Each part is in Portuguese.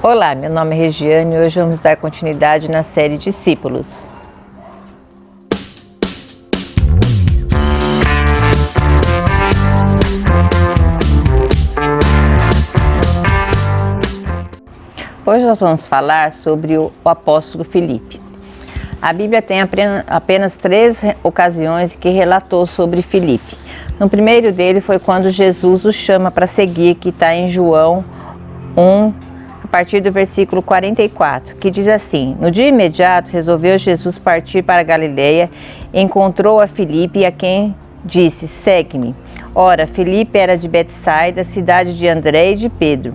Olá, meu nome é Regiane e hoje vamos dar continuidade na série Discípulos. Hoje nós vamos falar sobre o apóstolo Filipe. A Bíblia tem apenas 3 ocasiões que relatou sobre Filipe. No primeiro dele foi quando Jesus o chama para seguir, que está em João 1, a partir do versículo 44, que diz assim: No dia imediato resolveu Jesus partir para a Galileia, encontrou a Filipe, a quem disse: Segue-me. Ora, Filipe era de Betsaida, cidade de André e de Pedro.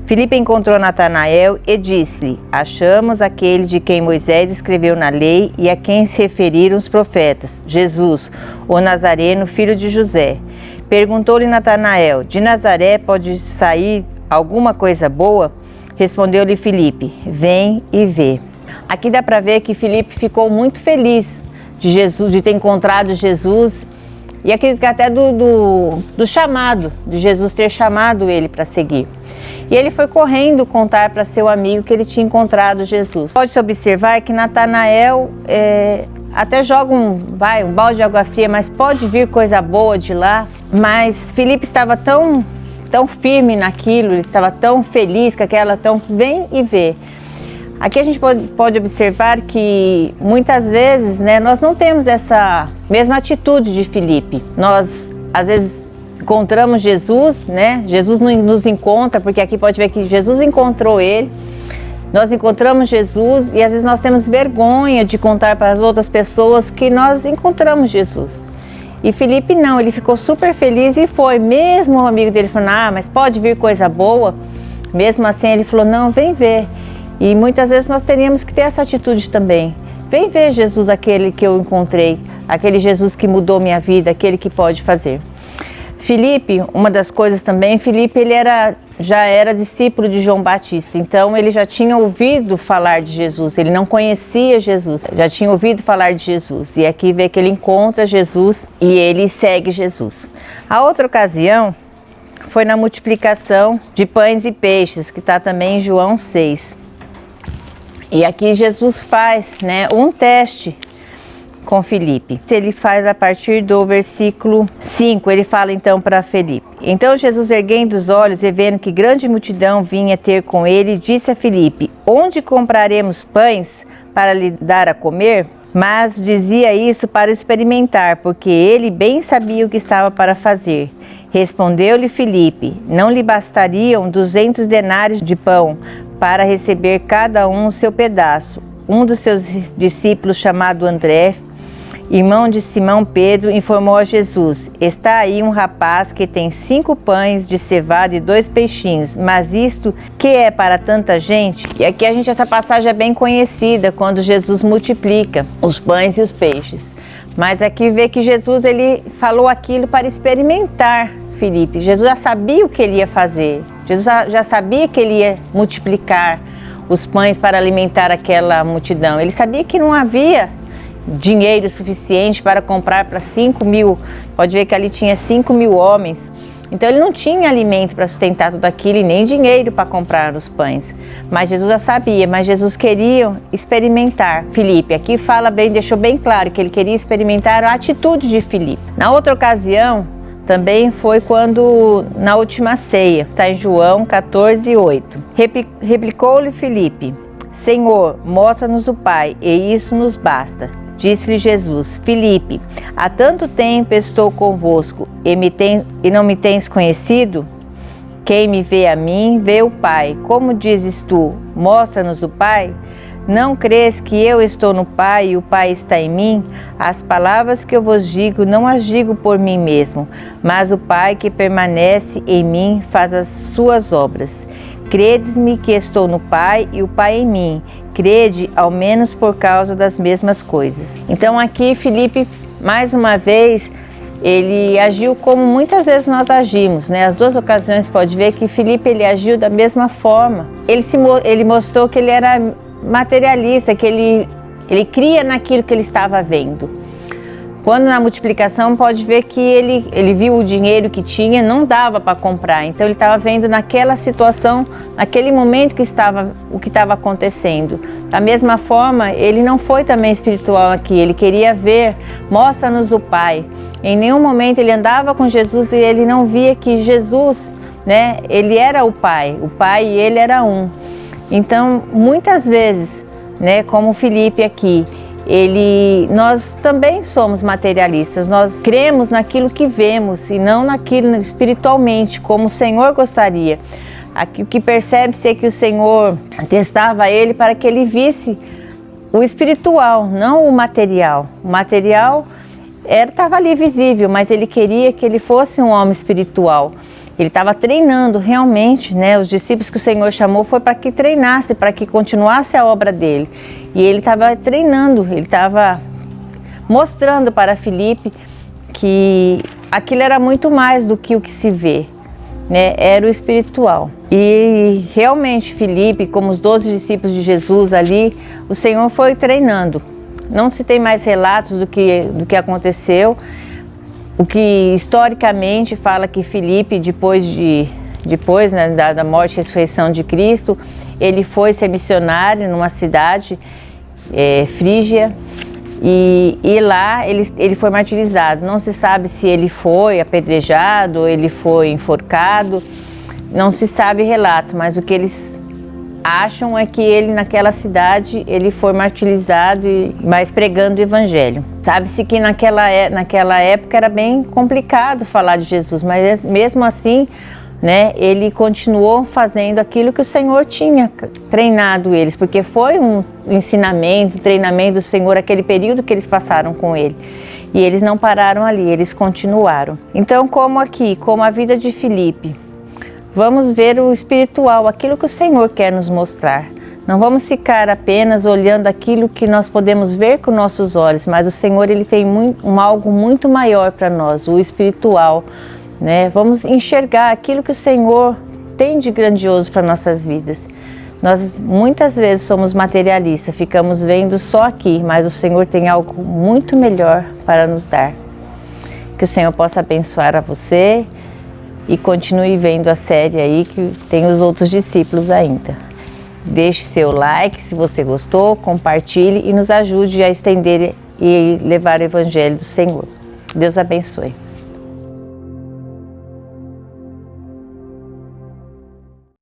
Filipe encontrou Natanael e disse-lhe: Achamos aquele de quem Moisés escreveu na lei e a quem se referiram os profetas, Jesus, o Nazareno, filho de José. Perguntou-lhe Natanael: De Nazaré pode sair alguma coisa boa? Respondeu-lhe Filipe: Vem e vê. Aqui dá para ver que Filipe ficou muito feliz de Jesus, de ter encontrado Jesus, e acredito que até do chamado, de Jesus ter chamado ele para seguir. E ele foi correndo contar para seu amigo que ele tinha encontrado Jesus. Pode-se observar que Natanael até joga um balde de água fria, mas pode vir coisa boa de lá. Mas Filipe estava tão firme naquilo, ele estava tão feliz com aquela, vem e vê. Aqui a gente pode observar que muitas vezes, nós não temos essa mesma atitude de Filipe. Nós, às vezes, encontramos Jesus, Jesus nos encontra, porque aqui pode ver que Jesus encontrou ele. Nós encontramos Jesus e às vezes nós temos vergonha de contar para as outras pessoas que nós encontramos Jesus. E Filipe não, ele ficou super feliz e foi. Mesmo o amigo dele falando: mas pode vir coisa boa. Mesmo assim ele falou: não, vem ver. E muitas vezes nós teríamos que ter essa atitude também. Vem ver Jesus, aquele que eu encontrei, aquele Jesus que mudou minha vida, aquele que pode fazer. Filipe, uma das coisas também, Filipe ele já era discípulo de João Batista, então ele já tinha ouvido falar de Jesus, ele não conhecia Jesus, já tinha ouvido falar de Jesus. E aqui vê que ele encontra Jesus e ele segue Jesus. A outra ocasião foi na multiplicação de pães e peixes, que está também em João 6. E aqui Jesus faz um teste com Filipe. Ele faz a partir do versículo 5, ele fala então para Filipe: Então Jesus, erguendo os olhos e vendo que grande multidão vinha ter com ele, disse a Filipe: Onde compraremos pães para lhe dar a comer? Mas dizia isso para experimentar, porque ele bem sabia o que estava para fazer. Respondeu-lhe Filipe: Não lhe bastariam 200 denários de pão para receber cada um o seu pedaço? Um dos seus discípulos, chamado André, irmão de Simão Pedro, informou a Jesus: Está aí um rapaz que tem 5 pães de cevada e 2 peixinhos, mas isto que é para tanta gente? E aqui essa passagem é bem conhecida, quando Jesus multiplica os pães e os peixes. Mas aqui vê que Jesus ele falou aquilo para experimentar Filipe. Jesus já sabia o que ele ia fazer. Jesus já sabia que ele ia multiplicar os pães para alimentar aquela multidão. Ele sabia que não havia dinheiro suficiente para comprar para 5.000, pode ver que ali tinha 5.000 homens, então ele não tinha alimento para sustentar tudo aquilo e nem dinheiro para comprar os pães, mas Jesus já sabia, mas Jesus queria experimentar Filipe. Aqui deixou bem claro que ele queria experimentar a atitude de Filipe. Na outra ocasião, também foi quando, na última ceia, está em João 14:8, replicou-lhe Filipe: Senhor, mostra-nos o Pai, e isso nos basta. Disse-lhe Jesus: Filipe, há tanto tempo estou convosco e não me tens conhecido? Quem me vê a mim, vê o Pai. Como dizes tu: mostra-nos o Pai? Não crês que eu estou no Pai e o Pai está em mim? As palavras que eu vos digo, não as digo por mim mesmo, mas o Pai que permanece em mim faz as suas obras. Credes-me que estou no Pai e o Pai em mim. Crede, ao menos por causa das mesmas coisas. Então aqui Filipe, mais uma vez, ele agiu como muitas vezes nós agimos, As 2 ocasiões pode ver que Filipe ele agiu da mesma forma. Ele mostrou que ele era materialista, que ele cria naquilo que ele estava vendo. Quando na multiplicação pode ver que ele viu o dinheiro que tinha, não dava para comprar. Então ele estava vendo naquela situação, naquele momento o que estava acontecendo. Da mesma forma, ele não foi também espiritual aqui, ele queria ver, mostra-nos o Pai. Em nenhum momento ele andava com Jesus e ele não via que Jesus, né, ele era o Pai e ele era um. Então, muitas vezes, né, como Filipe aqui, nós também somos materialistas, nós cremos naquilo que vemos e não naquilo espiritualmente, como o Senhor gostaria. Aqui, o que percebe-se é que o Senhor testava ele para que ele visse o espiritual, não o material. O material estava ali visível, mas ele queria que ele fosse um homem espiritual. Ele estava treinando realmente, né? Os discípulos que o Senhor chamou foi para que treinasse, para que continuasse a obra dele. E ele estava treinando, ele estava mostrando para Filipe que aquilo era muito mais do que o que se vê, né? Era o espiritual. E realmente Filipe, como os 12 discípulos de Jesus ali, o Senhor foi treinando. Não se tem mais relatos do que aconteceu. O que historicamente fala que Filipe, depois né, da morte e ressurreição de Cristo, ele foi ser missionário numa cidade frígia e lá ele foi martirizado. Não se sabe se ele foi apedrejado, ele foi enforcado, não se sabe relato, mas o que eles acham é que ele naquela cidade ele foi martirizado, mas pregando o evangelho. Sabe-se que naquela época era bem complicado falar de Jesus, mas mesmo assim, né, ele continuou fazendo aquilo que o Senhor tinha treinado eles, porque foi um ensinamento, um treinamento do Senhor, aquele período que eles passaram com ele. E eles não pararam ali, eles continuaram. Então, como a vida de Filipe, vamos ver o espiritual, aquilo que o Senhor quer nos mostrar. Não vamos ficar apenas olhando aquilo que nós podemos ver com nossos olhos, mas o Senhor ele tem algo muito maior para nós, o espiritual, né? Vamos enxergar aquilo que o Senhor tem de grandioso para nossas vidas. Nós muitas vezes somos materialistas, ficamos vendo só aqui, mas o Senhor tem algo muito melhor para nos dar. Que o Senhor possa abençoar a você e continue vendo a série aí que tem os outros discípulos ainda. Deixe seu like se você gostou, compartilhe e nos ajude a estender e levar o Evangelho do Senhor. Deus abençoe.